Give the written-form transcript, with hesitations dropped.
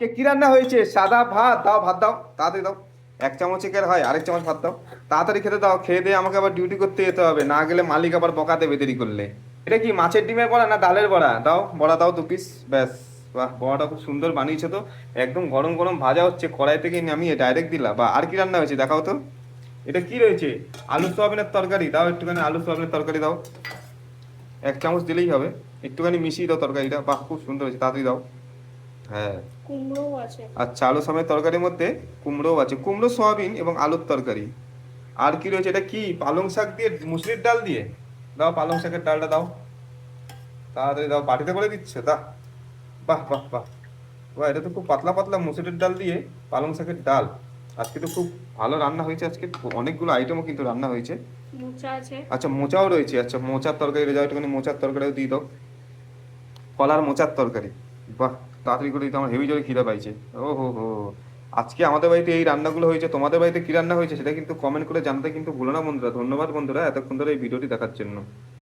কে কি রান্না হয়েছে? সাদা ভাত দাও, ভাত দাও, তাড়াতাড়ি দাও। এক চামচে কে আর হয়, আরেক চামচ ভাত দাও। তাড়াতাড়ি খেতে দাও, খেয়ে দিয়ে আমাকে আবার ডিউটি করতে যেতে হবে, না গেলে মালিক আবার বকা দেবে দেরি করলে। এটা কি মাছের ডিমের বড়া না ডালের বড়া? দাও বড়া দাও 2 পিস, ব্যাস। বাহ, বড়াটা খুব সুন্দর বানিয়েছো তো। একদম গরম গরম ভাজা হচ্ছে, কড়াই থেকে নামিয়ে ডাইরেক্ট দিলা। বা আর কি রান্না হয়েছে দেখাও তো। এটা কি রয়েছে? আলু সোয়াবিনের তরকারি দাও, একটুখানি আলু সোয়াবিনের তরকারি দাও। এক চামচ দিলেই হবে। একটুখানি মিশিয়ে দাও তরকারিটা, বাহ খুব সুন্দর হয়েছে, তাড়াতাড়ি দাও। হ্যাঁ। কুমড়োও আছে। আচ্ছা, আলু সমেত তরকারির মধ্যে কুমড়োও আছে, কুমড়ো সোয়াবিন এবং আলুর তরকারি। আর কি রয়েছে? এটা কি পালং শাক দিয়ে, মুসুরির ডাল দিয়ে? দাও পালং শাকের ডালটা দাও, তাড়াতাড়ি দাও। বাটিতে করে দিচ্ছে দা। বাহ বাহ বাহ। বাহ, এটা তো খুব পাতলা পাতলা মুসুরির ডাল দিয়ে পালং শাকের ডাল। আজকে তো খুব ভালো রান্না হয়েছে, আজকে অনেকগুলো আইটেমও কিন্তু রান্না হয়েছে। মোচা আছে। আচ্ছা, মোচাও রয়েছে। আচ্ছা, মোচার তরকারি যাও, একটুখানি মোচার তরকারিও দিয়ে দাও। কলার মোচার তরকারি। বাহ, তাড়াতাড়ি করে দিতে, আমার হেভি জোরে খিদে পাইছে। ও হো হো। আজকে আমাদের বাড়িতে এই রান্নাগুলো হয়েছে, তোমাদের বাড়িতে কি রান্না হয়েছে সেটা কিন্তু কমেন্ট করে জানাতে কিন্তু ভুলো না বন্ধুরা। ধন্যবাদ বন্ধুরা এতক্ষণ ধরে এই ভিডিওটি দেখার জন্য।